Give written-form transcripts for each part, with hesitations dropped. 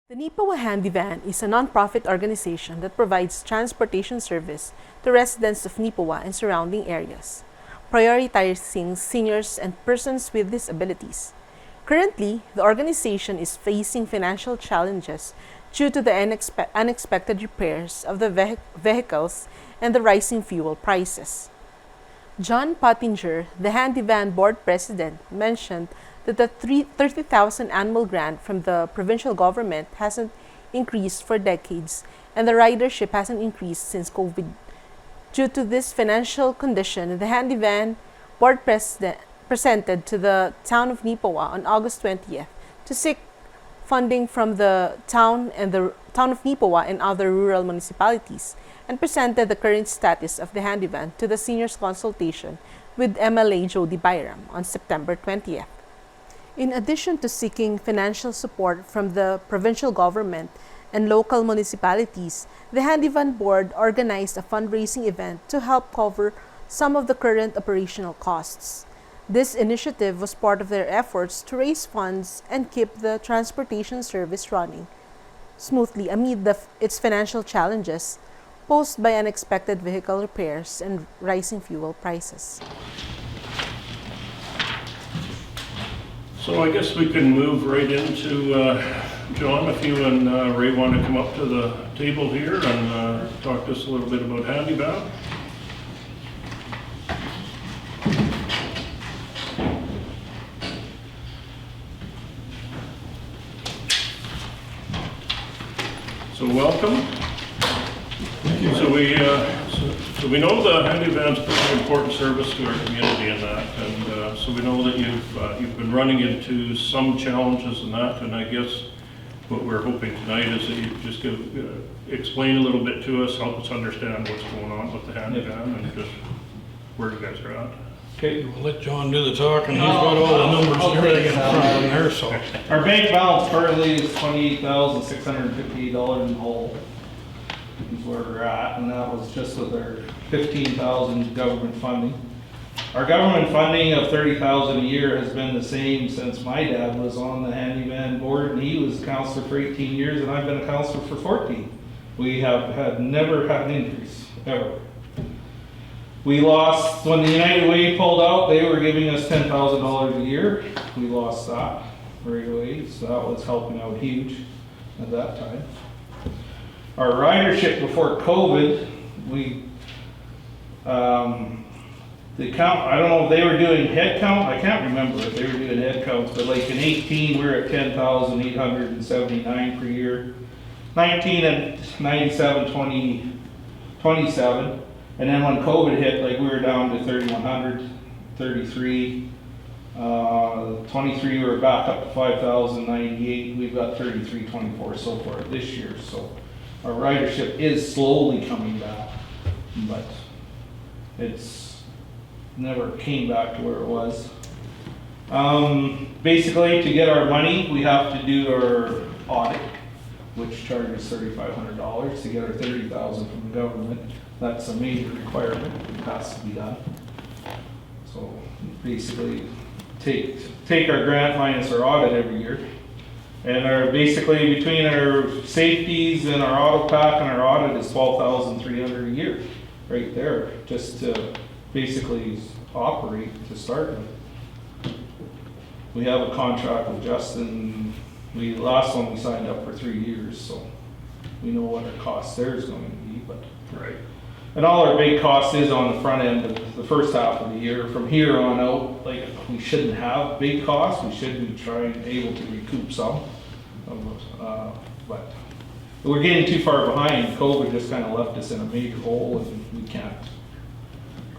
The Neepawa Handi-Van is a non-profit organization that provides transportation service to residents of Neepawa and surrounding areas, prioritizing seniors and persons with disabilities. Currently, the organization is facing financial challenges due to the unexpected repairs of the vehicles and the rising fuel prices. John Pottinger, the Handi-Van board president, mentioned that the 30,000 annual grant from the provincial government hasn't increased for decades and the ridership hasn't increased since COVID. Due to this financial condition, the Handi-Van board president presented to the town of Neepawa on August 20th to seek funding from the town of Neepawa and other rural municipalities, and presented the current status of the Handi-Van to the seniors consultation with MLA Jody Byram on September 20th. In addition to seeking financial support from the provincial government and local municipalities, the Handi-Van board organized a fundraising event to help cover some of the current operational costs. This initiative was part of their efforts to raise funds and keep the transportation service running smoothly amid its financial challenges posed by unexpected vehicle repairs and rising fuel prices. So I guess we can move right into, John, if you and Ray want to come up to the table here and talk to us a little bit about Handi-Van. So welcome. Thank you. So we know the Handi-Van's a pretty important service to our community in that, and so we know that you've been running into some challenges in that, and I guess what we're hoping tonight is that you just explain a little bit to us, help us understand what's going on with the Handi-Van and just where you guys are at. Okay, we'll let John do the talking. He's got all the numbers and everything in front of him there, so. Our bank balance currently is $28,658 in the hole. Is where we're at, and that was just with our $15,000 government funding. Our government funding of $30,000 a year has been the same since my dad was on the Handi-Van board, and he was a counselor for 18 years, and I've been a counselor for 14. We have never had an increase, ever. We lost, when the United Way pulled out, they were giving us $10,000 a year. We lost that right away, so that was helping out huge at that time. Our ridership before COVID, the count, I don't know if they were doing head count, I can't remember if they were doing head counts, but like in 18, we were at 10,879 per year. 19 and 97, 27. And then when COVID hit, like we were down to 3,100, 33. 23, we were back up to 5,098. We've got 3,324 so far this year. So our ridership is slowly coming back, but it's never came back to where it was. Basically, to get our money, we have to do our audit, which charges $3,500 to get our $30,000 from the government. That's a major requirement. It has to be done. So basically, take our grant minus our audit every year. And our basically between our safeties and our auto pack and our audit is $12,300 a year, right there, just to basically operate to start with. We have a contract with Justin. Last one we signed up for 3 years, so we know what our cost there is going to be. But Right. and all our big cost is on the front end of the first half of the year. From here on out, like we shouldn't have big costs. We should be able to recoup some. But we're getting too far behind. COVID just kind of left us in a major hole, and we can't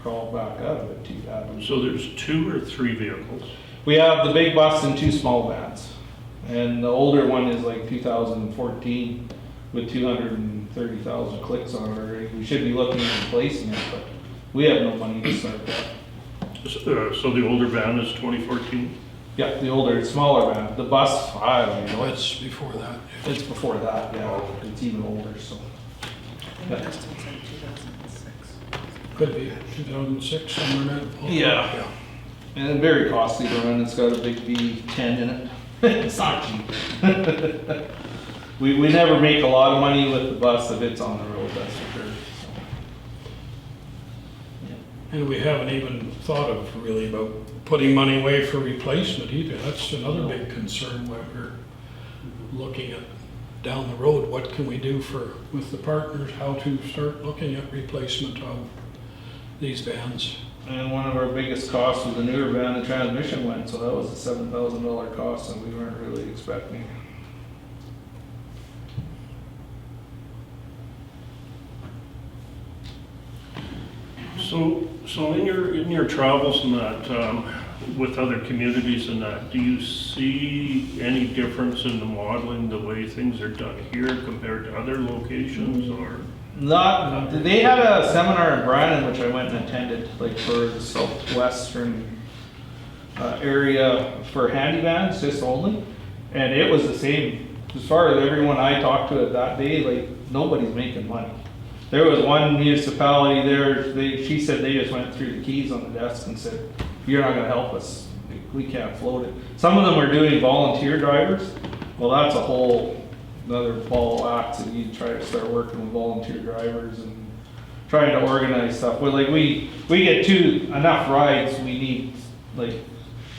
crawl back out of it too bad. So there's 2 or 3 vehicles? We have the big bus and 2 small vans. And the older one is like 2014 with 230,000 clicks on it already. We should be looking at replacing it, but we have no money to start that. So the older van is 2014? Yeah, the older, smaller van. The bus, I don't No, know. it's before that. It's before that, yeah. It's even older, so. Yeah. Could be 2006, somewhere in that. Yeah. And very costly to run. It's got a big V10 in it. It's not cheap. we never make a lot of money with the bus if it's on the road, that's for sure. And we haven't even thought of really about putting money away for replacement either. That's another big concern when we're looking at down the road, what can we do with the partners, how to start looking at replacement of these vans. And one of our biggest costs was the newer van, the transmission went, so that was a $7,000 cost and we weren't really expecting. So in your travels and that, with other communities and that, do you see any difference in the modeling, the way things are done here compared to other locations, or? Not, they had a seminar in Brandon, which I went and attended, like for the southwestern area for handy vans, just only. And it was the same, as far as everyone I talked to that day, like nobody's making money. There was one municipality there, she said they just went through the keys on the desk and said, you're not gonna help us, we can't float it. Some of them are doing volunteer drivers. Well, that's a whole another ball of wax, and you try to start working with volunteer drivers and trying to organize stuff. Well, like we get enough rides, we need like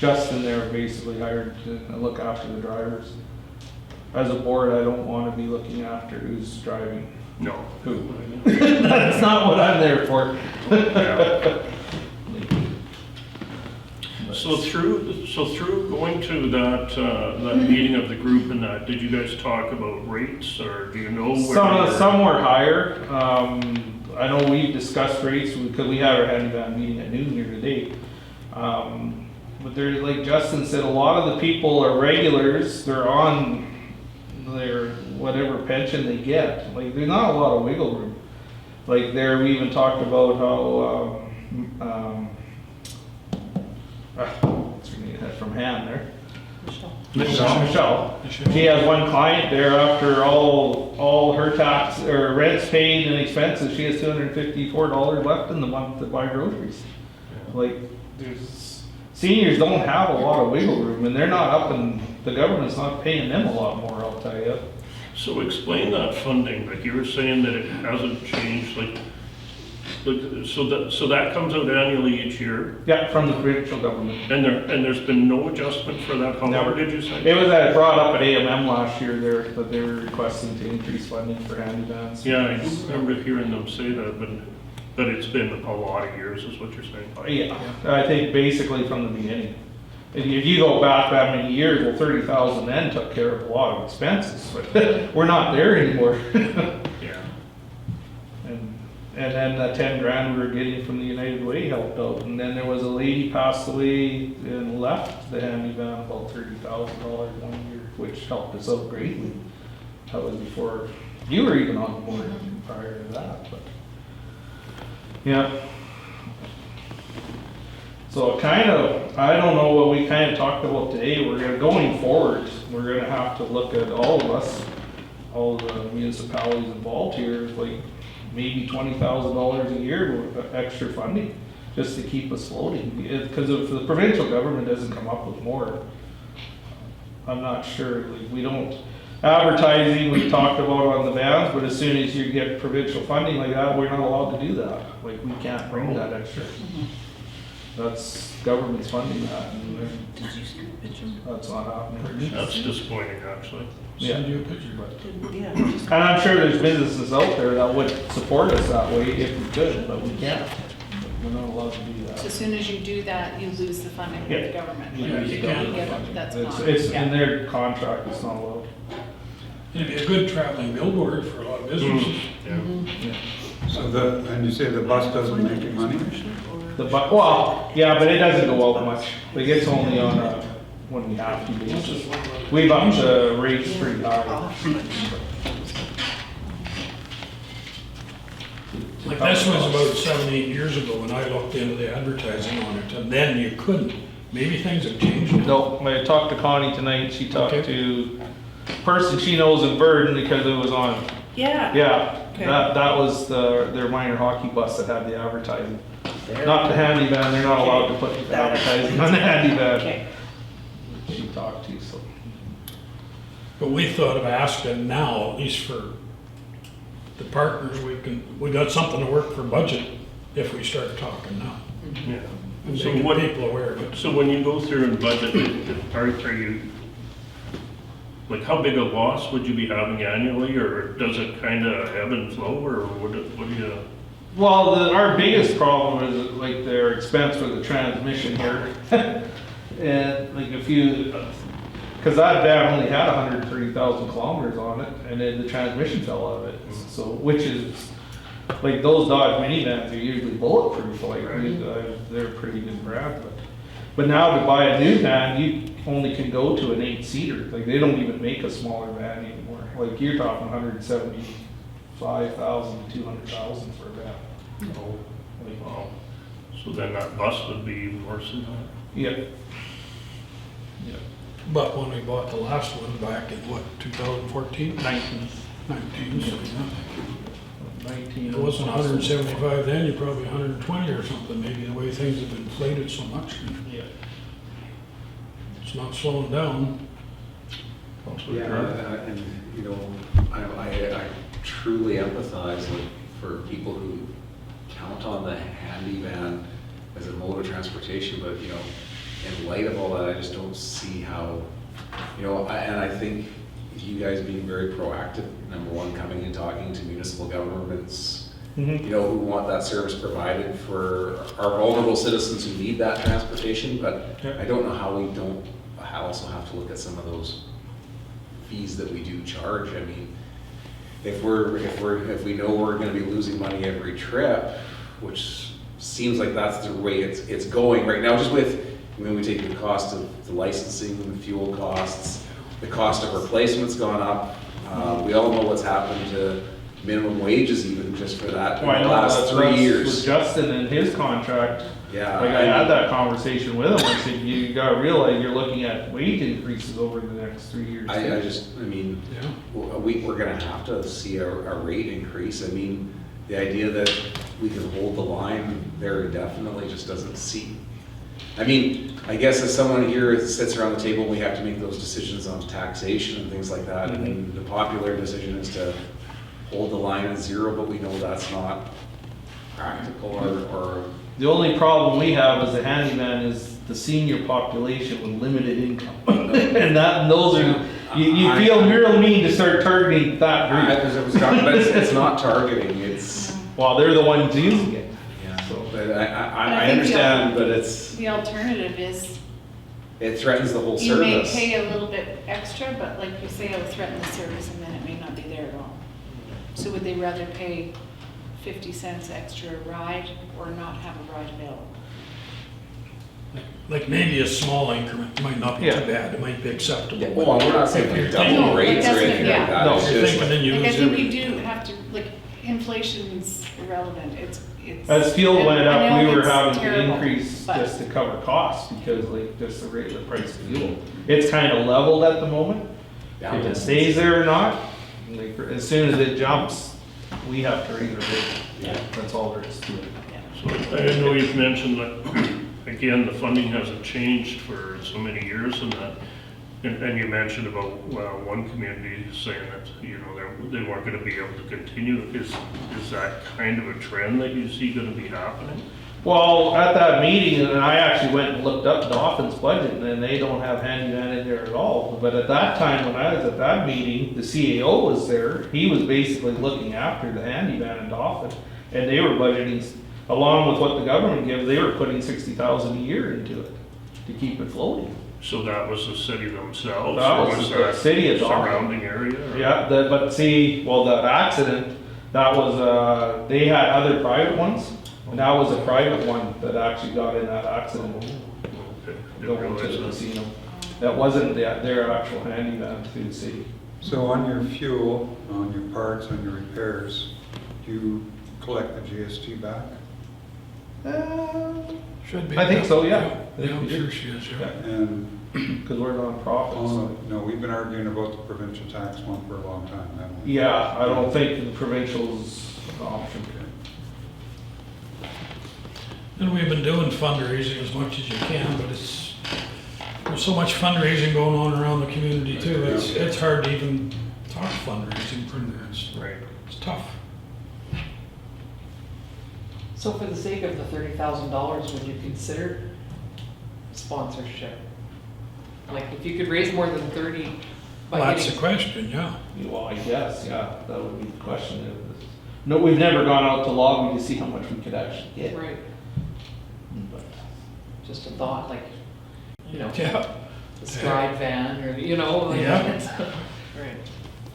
Justin there basically hired to look after the drivers. As a board, I don't want to be looking after who's driving. No. Who? That's not what I'm there for. Yeah. So through going to that meeting of the group and that, did you guys talk about rates, or do you know where? Some were higher. I know we've discussed rates because we had our handy-van meeting at noon here today. But there's, like Justin said, a lot of the people are regulars. They're on their whatever pension they get. Like there's not a lot of wiggle room. Like there, we even talked about how what's her name from Han there. Michelle. She has one client there after all her tax or rent's paid and expenses. She has $254 left in the month to buy groceries. Like seniors don't have a lot of wiggle room, and they're not up, and the government's not paying them a lot more, I'll tell you. So explain that funding, like you were saying that it hasn't changed, so that comes out annually each year? Yeah, from the provincial government. And there's been no adjustment for that, however, did you say? It was brought up at AMM last year there, that they were requesting to increase funding for handy vans. Yeah, I remember hearing them say that, but it's been a lot of years is what you're saying? Yeah, I think basically from the beginning. If you go back that many years, well, 30,000 then took care of a lot of expenses, but we're not there anymore. Yeah. And then the 10 grand we were getting from the United Way helped out. And then there was a lady passed away and left the handy van about $30,000 one year, which helped us out greatly. That was before you were even on board prior to that, but yeah. So I don't know what we kind of talked about today. Going forward, we're gonna have to look at all of us, all the municipalities involved here, like maybe $20,000 a year of extra funding, just to keep us floating. Because if the provincial government doesn't come up with more, I'm not sure. Like, we don't, advertising we talked about on the vans, but as soon as you get provincial funding like that, we're not allowed to do that. Like, we can't bring that extra. That's government's funding that, and Did you see the picture? that's not happening. That's disappointing, actually. Send you a picture, but. Yeah. And I'm sure there's businesses out there that would support us that way if we could, but we can't. We're not allowed to do So as that. soon as you do that, you lose the funding from Yeah. the government. Yeah, you can. That's It's not. in yeah. their contract, it's not allowed. It'd be a good traveling billboard for a lot of businesses. Yeah. So and you say the bus doesn't make any money? Well, yeah, but it doesn't go out much. Like, it's only on a, when we have to basis. We've upped the rates pretty high. Like this was about 7-8 years ago when I looked into the advertising on it, and then you couldn't. Maybe things have changed. No, I talked to Connie tonight, she talked Okay. to a person she knows in Burden because it was on, Yeah. yeah, Okay. that was their minor hockey bus that had the advertising. Not the handy van, they're not allowed to put the advertising on the handy van. Okay. She talked to, so. But we thought of asking now, at least for the partners, we got something to work for budget if we start talking now. Yeah. And So making what, people aware of it. so when you go through and budget, are you, like, how big a loss would you be having annually, or does it kind of ebb and flow, or what do you? Well, our biggest problem is like their expense for the transmission here. And like because that van only had 130,000 kilometers on it, and then the transmission fell out of it. So, which is, like those Dodge minivans are usually bulletproof, like they're a pretty good brand. But now to buy a new van, you only can go to an 8-seater. Like they don't even make a smaller van anymore. Like you're talking 175,000 to 200,000 for a van. Oh, wow. So then that bus would be even worse than that? Yeah. Yeah. But when we bought the last one back in what, 2014? 19. 19, so yeah. 19. It wasn't 175 then, you're probably 120 or something, maybe the way things have inflated so much. Yeah. It's not slowing down. Yeah, and you know, I truly empathize for people who count on the Handi-Van as a mode of transportation, but you know, in light of all that, I just don't see how, you know, and I think you guys being very proactive, number one, coming and talking to municipal governments, you know, who want that service provided for our vulnerable citizens who need that transportation, but I don't know how we don't also have to look at some of those fees that we do charge. I mean, if we know we're going to be losing money every trip, which seems like that's the way it's going right now, just with, I mean, we take the cost of the licensing, the fuel costs, the cost of replacement's gone up. We all know what's happened to minimum wages even just for that in the last 3 years. With Justin and his contract, Yeah. like I had that conversation with him. I said, you gotta realize you're looking at wage increases over the next 3 years. I mean, Yeah. we're gonna have to see a rate increase. I mean, the idea that we can hold the line there indefinitely just doesn't seem. I mean, I guess as someone here that sits around the table, we have to make those decisions on taxation and things like that. I mean, the popular decision is to hold the line at zero, but we know that's not practical or The only problem we have as a handyman is the senior population with limited income. And those are, you feel real mean to start targeting that group. but it's not targeting, it's, Well, they're the ones using it. yeah, So- but I I think understand, but it's, The alternative is it threatens the whole you may service. pay a little bit extra, but like you say, it'll threaten the service and then it may not be there at all. So would they rather pay 50 cents extra a ride or not have a ride available? Like maybe a small increment might not be Yeah. too bad, it might be acceptable. Yeah, well, we're not saying like double No, rates or that's anything not- like yeah. that. No, It's You're just thinking then you Like I lose think everything. you do have to, like, inflation's irrelevant, it's. As fuel and went I up, know we were it's having to terrible, increase but- just to cover costs because like just the rate of the price of fuel. It's kind of leveled at the moment. down If to- it stays there or not, like as soon as it jumps, we have to raise our rate. Yeah. That's all there is to it. So I know you've mentioned that, again, the funding hasn't changed for so many years and that, and you mentioned about, well, one community saying that, you know, they weren't gonna be able to continue. Is that kind of a trend that you see gonna be happening? Well, at that meeting, and I actually went and looked up Dawson's budget, and then they don't have handyman in there at all. But at that time, when I was at that meeting, the CAO was there. He was basically looking after the handyman in Dawson, and they were budgeting, along with what the government gives, they were putting 60,000 a year into it to keep it floating. So that was the city themselves? That or was the city of Dauphin. surrounding area? or- Yeah, but see, well, the accident, that was, they had other private ones, and that was a private one that actually got in that accident. Okay, didn't Going to realize the that. casino. That wasn't their actual handyman through the city. So on your fuel, on your parts, on your repairs, do you collect the GST back? Should be. I think so, yeah. Yeah, I'm sure she is, yeah. And, Because we're nonprofits. oh, no, we've been arguing about the provincial tax one for a long time, haven't we? Yeah, I don't think the provincial's an option. And we've been doing fundraising as much as you can, but it's, There's so much fundraising going on around the community too, it's hard to even talk fundraising for this. Right. It's tough. So for the sake of the $30,000, would you consider sponsorship? Like if you could raise more than 30 by Well, that's the getting, question, yeah. Well, I guess, yeah, that would be the question. No, we've never gone out to lobby to see how much we could actually get. right, But just a thought, like, you know, Yeah. the stride van or, you know, like, Yeah. right,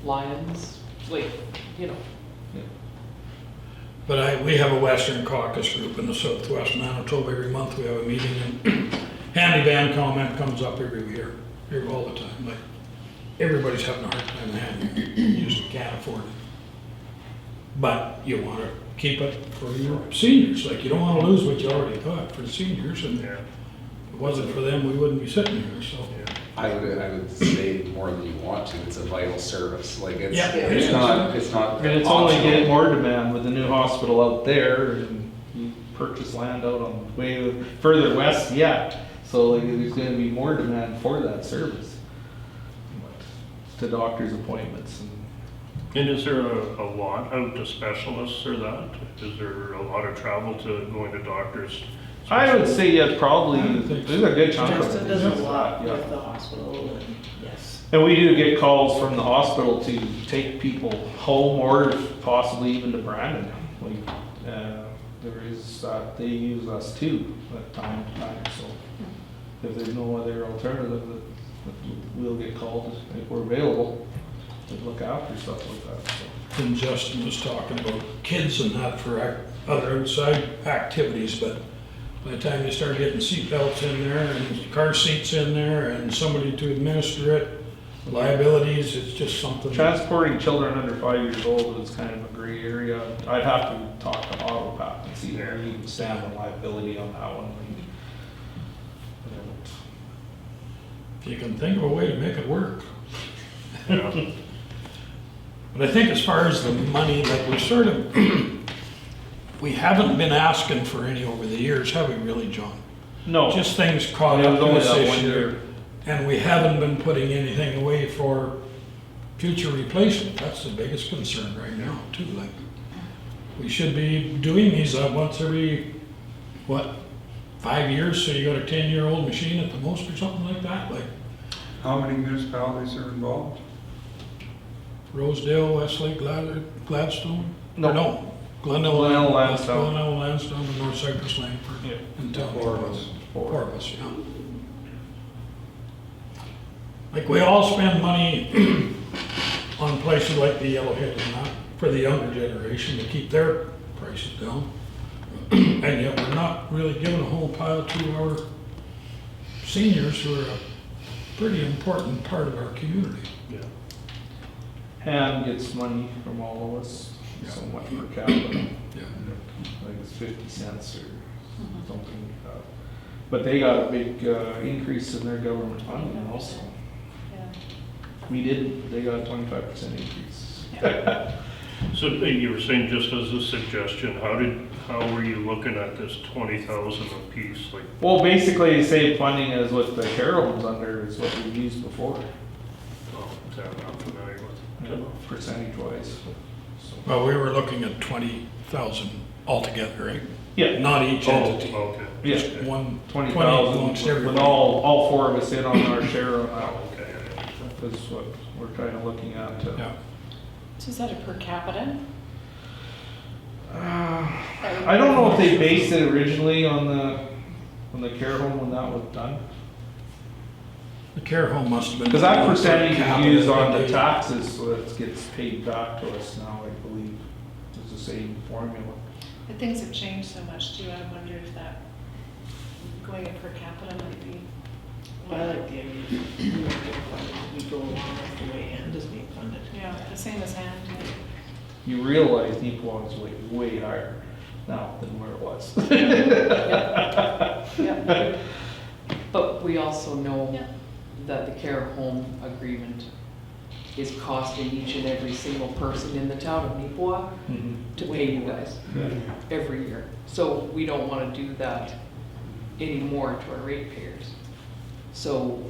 Lions, like, you know. But we have a Western Caucus group in the Southwest Manitoba. Every month we have a meeting, and Handi-Van comment comes up every year, here all the time. Like, everybody's having a hard time with handy, you just can't afford it. But you want to keep it for your seniors, like you don't want to lose what you already got for the seniors, and Yeah. if it wasn't for them, we wouldn't be sitting here, so. I would say more than you want to, it's a vital service, like it's, Yeah. it's not, it's not and it's only optional. getting more demand with the new hospital out there, and you purchase land out on way further west yet. So like, there's gonna be more demand for that service. To doctor's appointments and. And is there a lot out to specialists or that? Is there a lot of travel to going to doctors? I would say, yeah, probably, I think there's a good chunk of Justin it. does a lot Yeah. with the hospital and, yes. And we do get calls from the hospital to take people home or possibly even to Brandon. Like, there is, they use us too, at time to time, so if there's no other alternative, we'll get called if we're available to look after stuff like that, so. And Justin was talking about kids and that for other outside activities, but by the time you start getting seat belts in there and car seats in there and somebody to administer it, liabilities, it's just something. Transporting children under 5 years old is kind of a gray area. I'd have to talk to Autopath and see where you can stand on liability on that one. If you can think of a way to make it work. Yeah. But I think as far as the money, like we're sort of, we haven't been asking for any over the years, have we really, John? No. Just things caught It up was to only us that this one year. year. And we haven't been putting anything away for future replacement. That's the biggest concern right now too. Like, we should be doing these once every, 5 years? So you got a 10-year-old machine at the most or something like that? Like How many municipalities are involved? Rosedale, Westlake, Gladstone? No. Or no, Glenelg, Glenelg, Lansdowne. Glenelg, Lansdowne, and North Cypress Langford. Yeah. And Town. Four of us. Four of us, yeah. Like, we all spend money on places like the Yellowhead and that, for the younger generation, to keep their prices down. And yet, we're not really giving a whole pile to our seniors, who are a pretty important part of our community. Yeah. Hand gets money from all of us, Yeah. somewhat per capita. Yeah. I think it's 50 cents or something like that. But they got a big increase in their government funding also. Yeah. We didn't, they got a 25% increase. So you were saying, just as a suggestion, how were you looking at this 20,000 apiece? Like, Well, basically, the same funding as what the care home's under is what we've used before, oh, that I'm not familiar with. percentage wise. So. Well, we were looking at 20,000 altogether, right? Yeah, Not each Oh, entity. okay. Yeah. Just one, 20 20,000 amongst with everybody. all four of us in on our share of that. Oh, okay. That's what we're kind of looking at. Yeah. So is that a per capita? I don't know if they based it originally on the care home when that was done. The care home must have been. Because that percentage is Capital, used on but the they- taxes, so it gets paid back to us now, I believe. It's the same formula. But things have changed so much too, I wonder if that, going it per capita might be. I like the idea that we go along with the way hand is being funded. Yeah, the same as hand. You realize Neepawa is way higher now than where it was. Yeah. But we also know Yeah. that the care home agreement is costing each and every single person in the town of Neepawa Mhm. to pay you guys every year. So we don't want to do that anymore to our ratepayers. So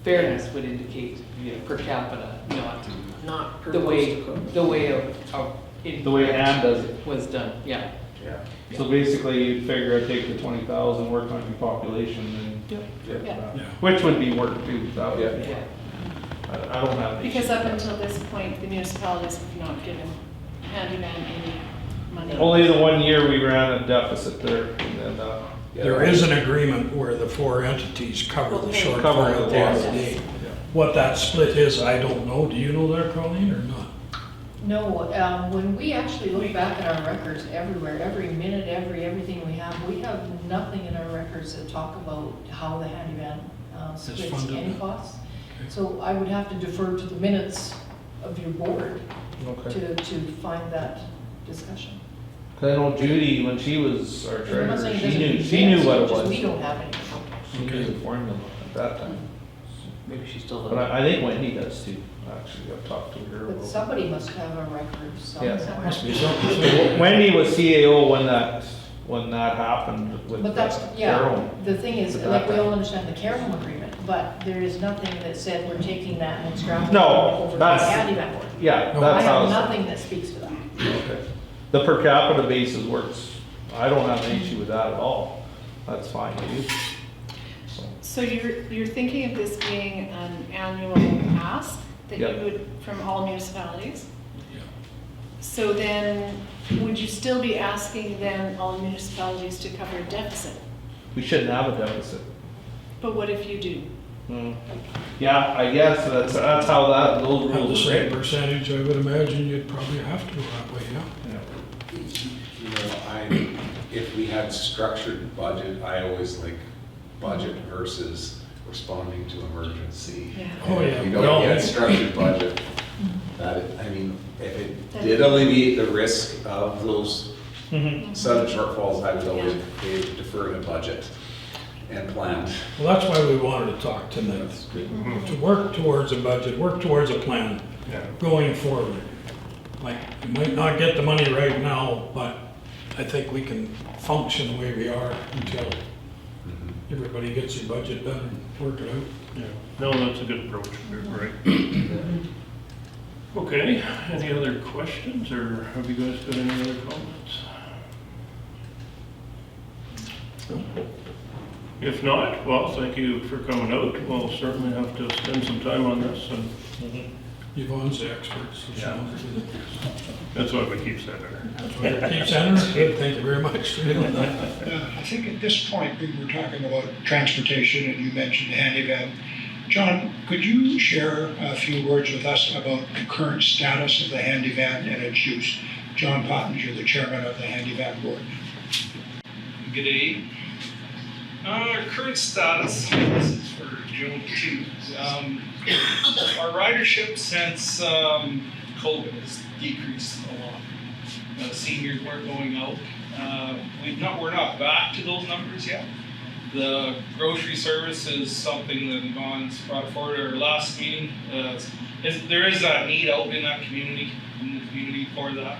fairness would indicate per capita, not Per the way, postal the way of The way Ann does it. was done, yeah. Yeah. So basically, you'd figure I'd take the 20,000, work on your population, and Yep. get Yeah. that. Yeah. Which would be work too, that would be, Yeah. I don't have an issue Because up with that. until this point, the municipalities have not given handyman any money. Only the one year we ran a deficit there, and then, There is an agreement where the 4 entities cover the Cover shortfall the at the end of the losses. day. What that split is, I don't know. Do you know that, Colleen, or not? No, when we actually look back at our records everywhere, every minute, everything we have nothing in our records that talk about how the handyman splits funded. any costs. Okay. So I would have to defer to the minutes of your board okay. to find that discussion. 'Cause I know Judy, when she was our I'm not treasurer, saying it she doesn't knew, exist, she knew what it just was. we don't have any. She knew the formula at that time. Maybe she still But I think Wendy does too, actually, I've talked to her. But about it. somebody must have a record Yeah. somewhere. Must be something. Wendy was CAO when that happened with But that's, Carol. the thing is, At that like, we time. all understand the Carroll agreement, but there is nothing that said we're taking that and extrapolating No, over to the that's- handyman board. Yeah, No. I that's have how. nothing that speaks to that. Okay. The per capita basis works, I don't have an issue with that at all, that's fine, too. So, So you're thinking of this being an annual ask that you Yep. would, from all municipalities? Yeah. So then, would you still be asking then all municipalities to cover a deficit? We shouldn't have a deficit. But what if you do? Yeah, I guess that's how those At the rules are same written. percentage, I would imagine you'd probably have to go that way, yeah. You know, if we had structured budget, I always like budget versus responding to emergency. Yeah. Oh, And yeah. if we don't Well- get structured budget, if it did alleviate the risk of those sudden shortfalls, I would always defer to budget and plan. Well, that's why we wanted to talk tonight, to work towards a budget, work towards a plan going forward. Like, you might not get the money right now, but I think we can function the way we are until everybody gets their budget done and work it out. Yeah, no, that's a good approach, you're right. Okay, any other questions, or have you guys got any other comments? If not, well, thank you for coming out. We'll certainly have to spend some time on this, and Yvonne's the expert, so she Yeah. knows it. that's what we keep saying there. That's why it keeps entering. Good, thank you very much for doing that. I think at this point, we were talking about transportation, and you mentioned the handyvan. John, could you share a few words with us about the current status of the handyvan and its use? John Pottinger, the chairman of the handyvan board. Good day. Our current status, this is for Joan too. Our ridership since COVID has decreased a lot. Seniors weren't going out. We're not back to those numbers yet. The grocery service is something that Yvonne's brought forward at our last meeting. There is a need out in the community for that.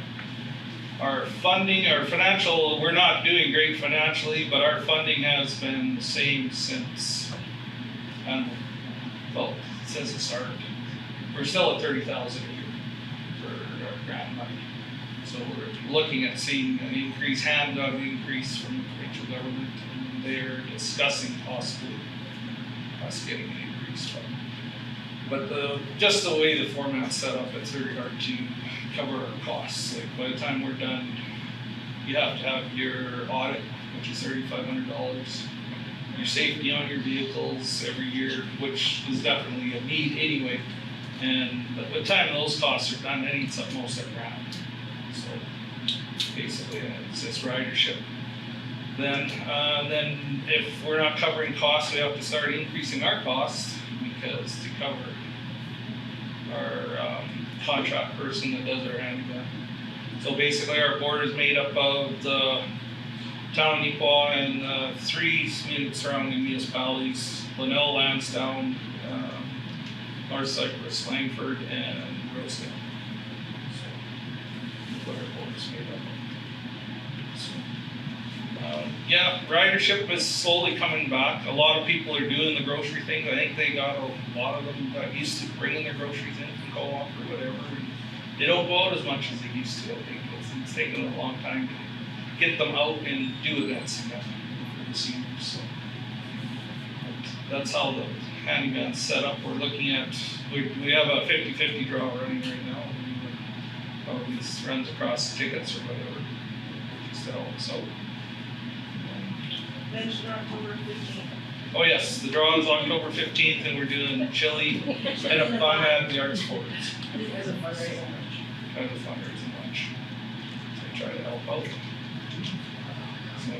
Our funding, our financial, we're not doing great financially, but our funding has been the same since the start. We're still at 30,000 a year for our grant money. So we're looking at seeing an increase, hand-on increase from the provincial government, and they're discussing possibly us getting an increase. But just the way the format's set up, it's very hard to cover our costs. Like by the time we're done, you have to have your audit, which is $3,500. Your safety on your vehicles every year, which is definitely a need anyway. And by the time those costs are done, that eats up most of the ground. So basically, it's this ridership. Then if we're not covering costs, we have to start increasing our costs because to cover our contract person that does our handyman. So basically, our board is made up of the town of Neepawa and 3 surrounding municipalities: Linnell, Lansdowne, North Cypress, Langford, and Rosedale. So that's what our board is made up of. So Yeah, ridership is slowly coming back. A lot of people are doing the grocery thing. I think a lot of them got used to bringing their groceries in from co-op or whatever. And they don't go out as much as they used to. I think it's taken a long time to get them out and do events again for the seniors. So that's how the handyman's set up. We're looking at, we have a 50-50 draw running right now. Probably just runs across tickets or whatever. Just to help us out. Mention October 15th. Oh yes, the draw is October 15th and we're doing chili and a fun at the Arts Forest. As a fundraising lunch. Kind of fundraising lunch. So I try to help out. So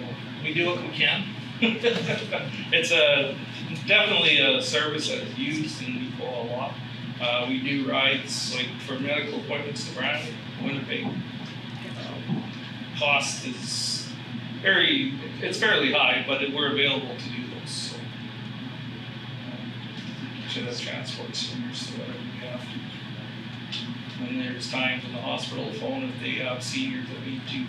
we do what we can. It's definitely a service that's used in Neepawa a lot. We do rides like for medical appointments to Brandon, Winnipeg. Cost is it's fairly high, but we're available to do those. So, should have transport seniors to whatever we have to. And there's times in the hospital phone if they have seniors that need to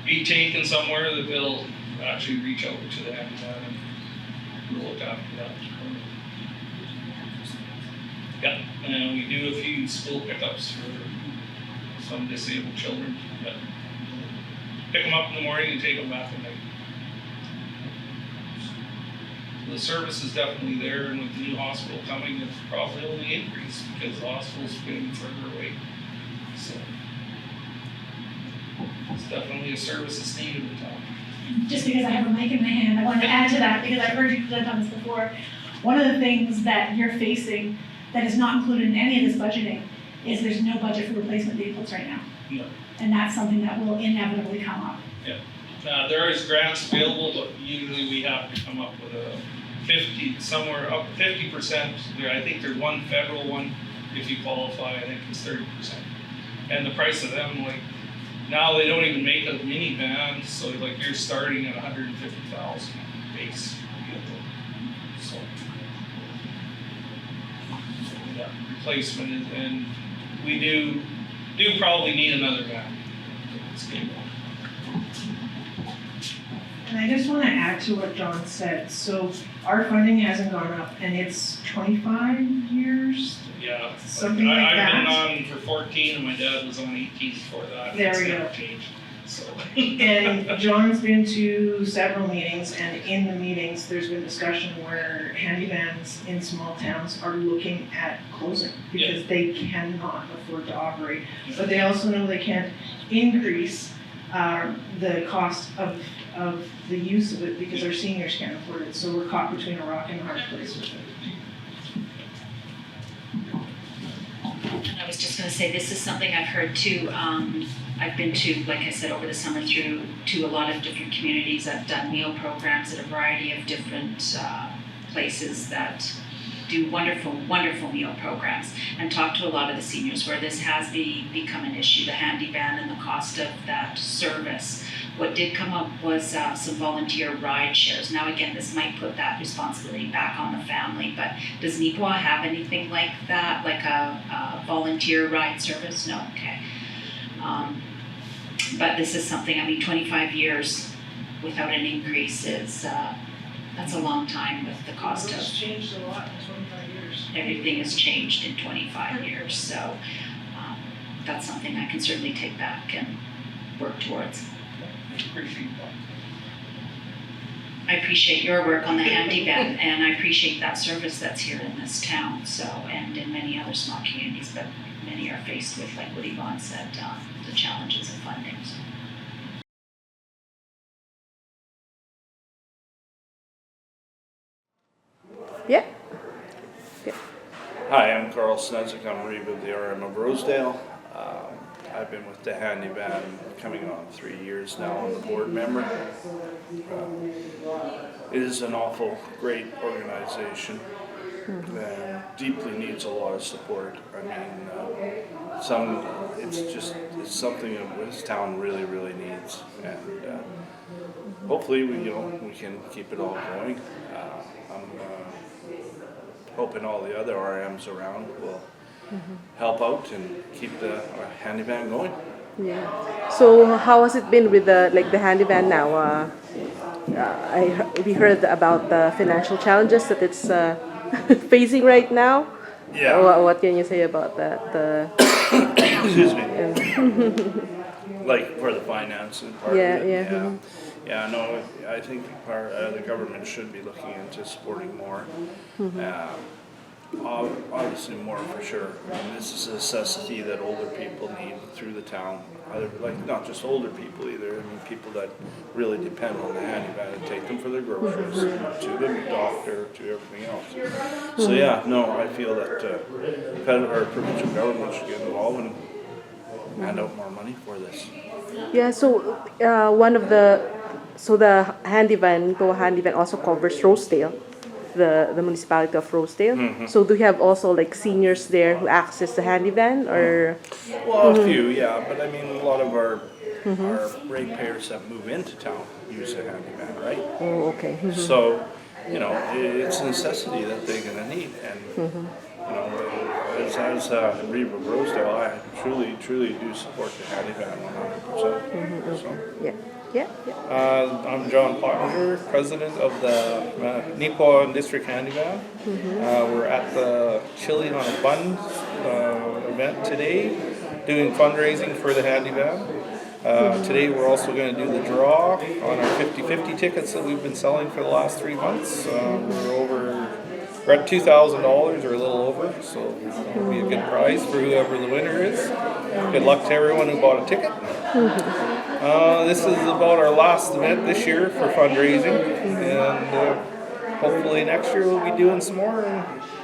be taken somewhere that they'll actually reach out to the handyman and we'll look after that. Yeah, and we do a few school pickups for some disabled children. Yeah. Pick them up in the morning and take them back at night. The service is definitely there, and with the new hospital coming, it's probably only increased because the hospital's getting further away. So it's definitely a service that's needed in town. Just because I have a mic in my hand, I wanted to add to that because I've heard you present on this before. One of the things that you're facing that is not included in any of this budgeting is there's no budget for replacement vehicles right now. No. And that's something that will inevitably come up. Yeah. There is grants available, but usually we have to come up with a 50%. I think there's one federal one, if you qualify, I think it's 30%. And the price of them, like, now they don't even make a minivan, so like you're starting at 150,000 base vehicle. So, yeah, replacement is, and we do probably need another van. It's game. And I just want to add to what John said. So our funding hasn't gone up, and it's 25 years. Yeah, Something like I've that. been on for 14, and my dad was on 18 before that. There It's we never go. changed. So. And John's been to several meetings, and in the meetings, there's been discussion where handyvans in small towns are looking at closing because they cannot afford to operate. But they also know they can't increase the cost of the use of it because our seniors can't afford it. So we're caught between a rock and a hard place with it. And I was just going to say, this is something I've heard too. I've been to, like I said, over the summer to a lot of different communities. I've done meal programs at a variety of different places that do wonderful, wonderful meal programs, and talked to a lot of the seniors where this has become an issue, the handy van and the cost of that service. What did come up was some volunteer ride shares. Now again, this might put that responsibility back on the family, but does Neepawa have anything like that, like a volunteer ride service? No, okay. But this is something, 25 years without an increase is, that's a long time with the cost of. It's changed a lot in 25 years. Everything has changed in 25 years, so that's something I can certainly take back and work towards. I appreciate your work on the handy van, and I appreciate that service that's here in this town, so, and in many other small communities, but many are faced with, like what Yvonne said, the challenges of funding. So. Yeah. Hi, I'm Carl Snedzik. I'm Reeve of the RM of Rosedale. I've been with the Handy Van coming on 3 years now. I'm the board member. It is an awful great organization that deeply needs a lot of support. I mean, it's something that this town really, really needs, and hopefully we can keep it all going. I'm hoping all the other RMs around will help out and keep the handy van going. Yeah. So how has it been with the the handyman now? We heard about the financial challenges that it's facing right now. Yeah. What can you say about that? Excuse me. Like for the financing part Yeah, of it? yeah, Yeah. Yeah, no, I think the government should be looking into supporting more. Obviously more for sure. I mean, this is a necessity that older people need through the town. Like not just older people either. I mean, people that really depend on the handyman to take them for their groceries, to the doctor, to everything else. So yeah, no, I feel that our provincial government should get involved and hand out more money for this. Yeah. So the Handi-Van, Neepawa Handi-Van also covers Rosedale, the municipality of Rosedale. So do you have also like seniors there who access the Handi-Van or? Well, a few, yeah, but I mean, a lot of our ratepayers that move into town use a handyman, right? Oh, okay. So, you know, it's a necessity that they're gonna need, and, you know, as a Reeve of Rosedale, I truly do support the handyman 100%. So. Yeah. Yeah. I'm John Pottinger, president of the Neepawa District Handi-Van. We're at the Chili on a Bun event today, doing fundraising for the Handi-Van. Today we're also going to do the draw on our 50-50 tickets that we've been selling for the last 3 months. We're at $2,000 or a little over, so it'll be a good prize for whoever the winner is. Good luck to everyone who bought a ticket. This is about our last event this year for fundraising, and hopefully next year we'll be doing some more.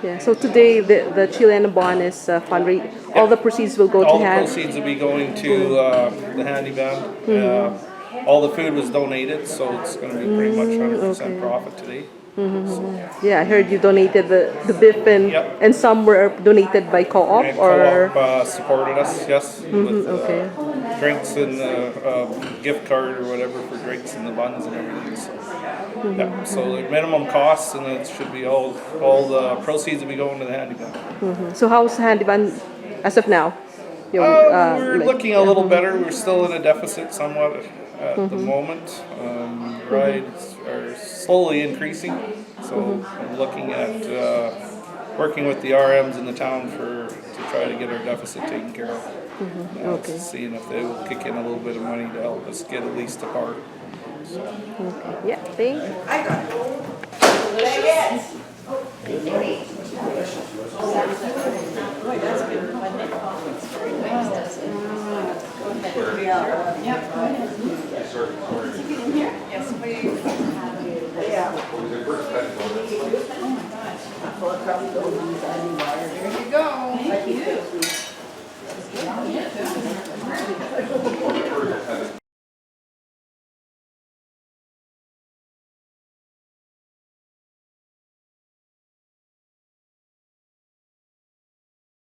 Yeah. So today the Chilean Bon is fundraising. All the proceeds will go all to the hand. proceeds will be going to the Handi-Van. All the food was donated, so it's going to be pretty much 100% profit today. Yeah, I heard you donated the beef and some were donated by co-op And or. Co-op supported us, yes, with Okay. drinks and gift card or whatever for drinks and the buns and everything. So, yeah, so the minimum costs, and it should be all the proceeds will be going to the Handi-Van. So how's the Handi-Van as of now? We're looking a little better. We're still in a deficit somewhat at the moment. Rides are slowly increasing, so I'm looking at working with the RMs in the town to try to get our deficit taken care of. Okay. Seeing if they will kick in a little bit of money to help us get at least a part. So. Okay. Yeah. Thank you. I got Yes, please. There you go. Thank you.